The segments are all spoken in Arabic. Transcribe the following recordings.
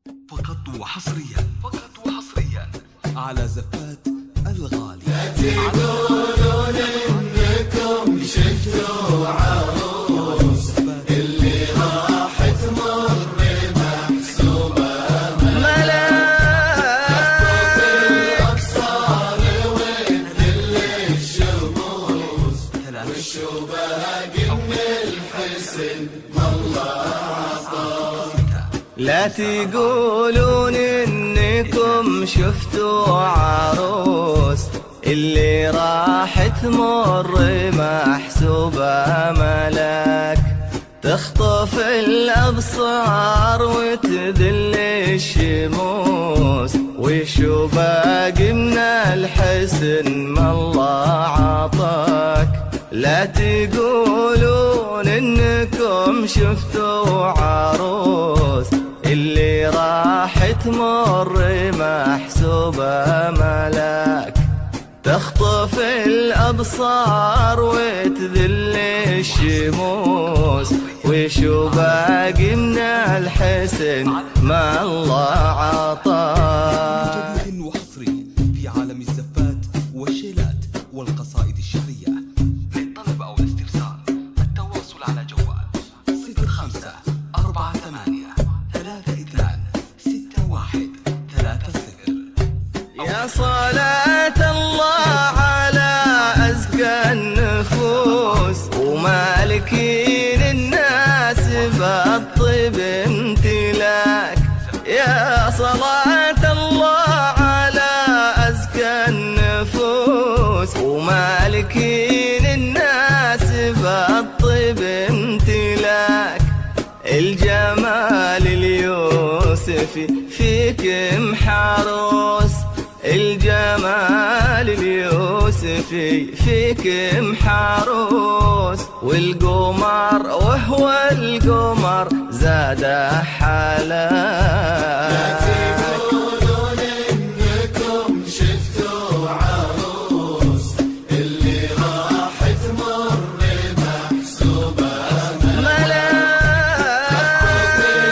فقط وحصريا على زفات الغالي. لا تقولون انكم شفتوا عروس اللي راح تمر محسوبة ملاك، الأبصار وذل الشموس والشباق من الحسن الله عطاك. لا تقولون انكم شفتوا عروس اللي راح تمر محسوبة ملاك، تخطف الابصار وتذل الشموس وشباق من الحسن ما الله عطاك. لا تقولون انكم شفتوا عروس اللي راح تمر محسوبة ملاك، تخطف الأبصار وتذل الشموس وشباق من الحسن ما الله عطاك. جديد وحصري في عالم الزفات والشيلات والقصائد الشعرية. للطلب أو الاستفسار التواصل على جوال 0548326130. يا صلاة الله على أزكى النفوس ومالكين الناس بالطيب امتلاك. يا صلاة الله على أزكى النفوس ومالكين الناس بالطيب امتلاك. الجمال اليوسفي فيكم حروس، الجمال اليوسفي فيكم حروس، والقمر وهو القمر زاد حلاك. تقولون انكم شفتوا عروس اللي راح تمر محسوبة ملاك،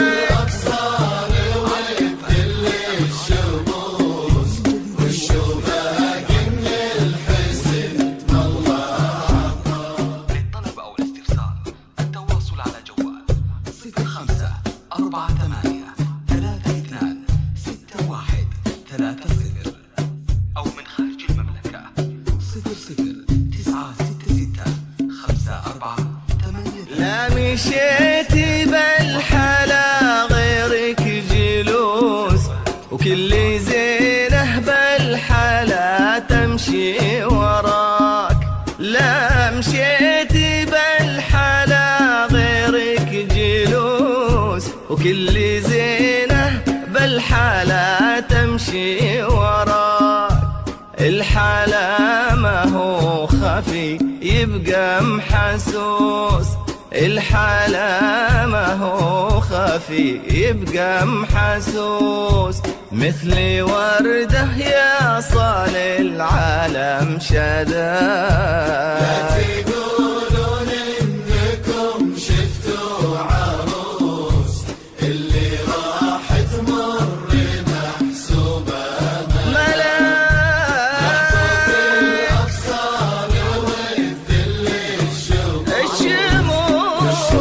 الأبصار وتذل الشموس والشباق من الحسن ما الله عطاك. للطلب أو الاستفسار التواصل على جوال 0548326130 أو من خارج المملكة 00966548. لا مشيتي بالحلا غيرك جلوس، وكل زينه بالحلا تمشي وراك. لا مشيتي بالحلا غيرك جلوس، وكل زينه بالحلا تمشي وراك. الحلا ما هو خفي يبقى محسوس، الحلا ما هو خفي يبقى محسوس. مثل وردة يا صال العالم شداك. تقولون انكم شفتوا عروس اللي راح تمر محسوبة ملاك، الأبصار وتذل الشموس الشموس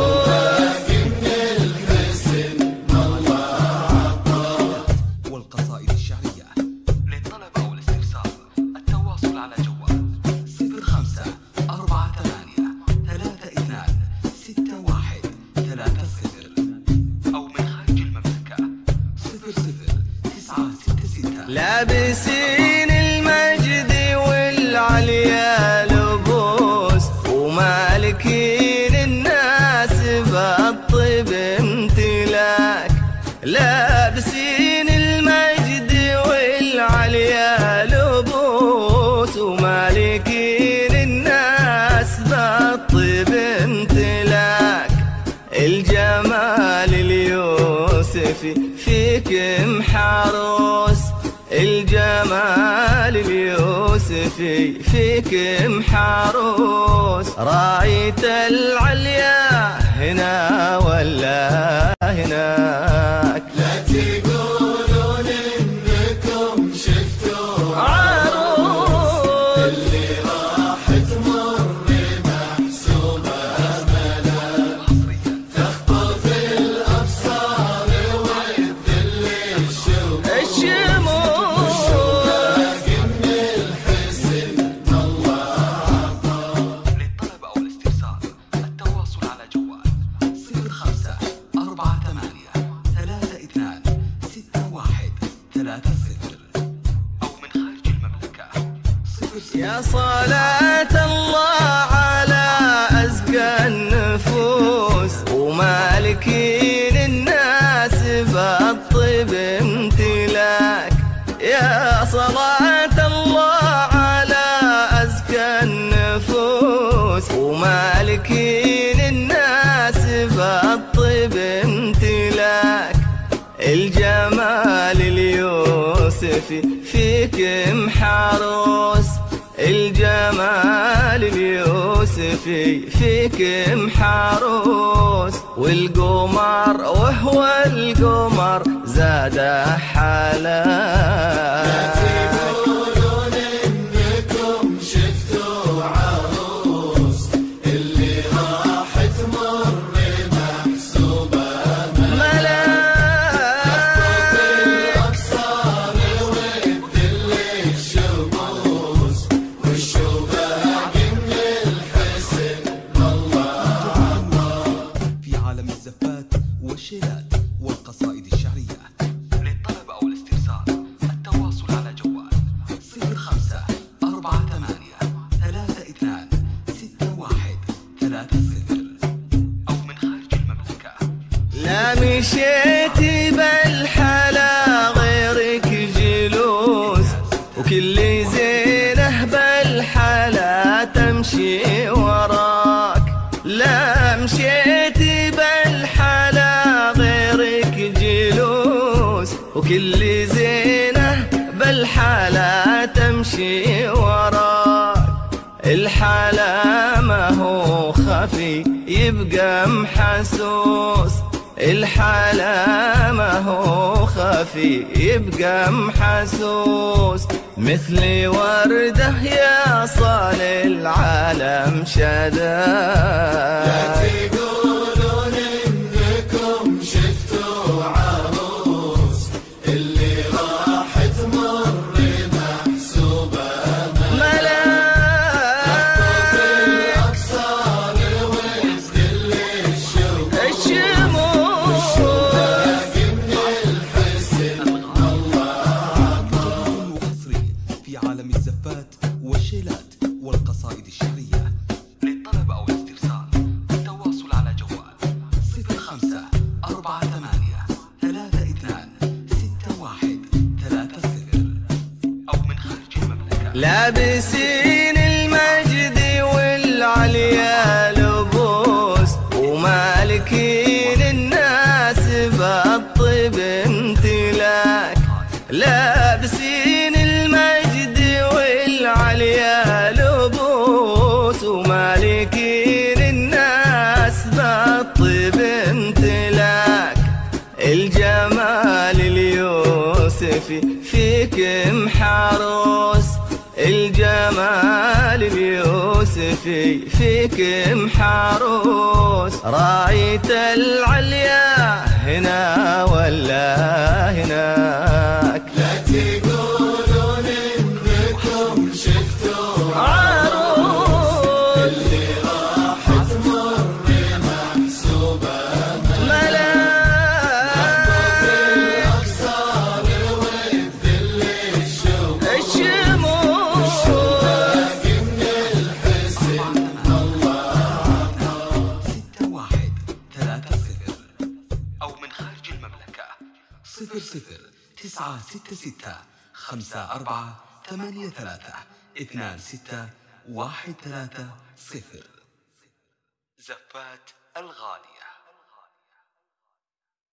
من الحسن ما الله عطاك. والقصائد الشعرية. للطلب أو الاستفسار التواصل على جوال 0548326130 أو من خارج المملكة 00966. لابسين المجد والعليا لبوس ومالكين الناس بالطيب امتلاك. لابسين المجد والعليا لبوس ومالكين الناس بالطيب امتلاك. الجمال اليوسفي فيكم حروس، الجمال اليوسفي فيكم حروس. رايت العليا هنا ولا هناك؟ لا تقول يا صلاة الله على أزكى النفوس ومالكين الناس بالطيب امتلاك. يا صلاة الله على أزكى النفوس ومالكين الناس بالطيب امتلاك. الجمال اليوسفي فيك محروس، الجمال اليوسفي فيك محروس. والقمر وهو القمر زاد حلاك. تقولون انكم شفتوا عروس اللي راح تمر محسوبة ملاك. الأبصار وتدل الشموس والشباك من الحسن الله. في عالم الزفات والشيلات والقصائد الشعرية. للطلب أو الاستفسار التواصل على جوال 0548326130 أو من خارج المملكة. لا مشيتي بالحلا غيرك جلوس، وكل زينه بالحلا تمشي وراك. لا مشيتي بالحلا غيرك جلوس، وكل زينه بالحلا تمشي وراك. الحلا ما هو خفي يبقى محسوس، الحلا ما هو خفي يبقى محسوس. مثل وردة يا صال العالم شداك. تقولون انكم شفتوا عروس اللي راح تمر محسوبة ملاك. الأبصار وتدل الشموس الشموس من الحسن وحصري في عالم الزفات والشيلات والقصائد الشعرية. للطلب أو الاستفسار التواصل على جوال 0548326130 أو من خارج المملكة. لابسين المجد والعليا لبوس ومالكين الناس بالطيب امتلاك. لابسين المجد والعليا لبوس ومالكين الناس بالطيب امتلاك. الجمال اليوسفي فيك محروس، الجمال اليوسفي فيك محروس. رايت العليا هنا ولا هناك؟ لا تقولون انكم شفتوا عروس اللي راح تمر محسوبة ملاك. الأبصار وتدل الشموس الشموس من الحسن 6130 أو من خارج المملكة 0096484832613. زفات الغالية.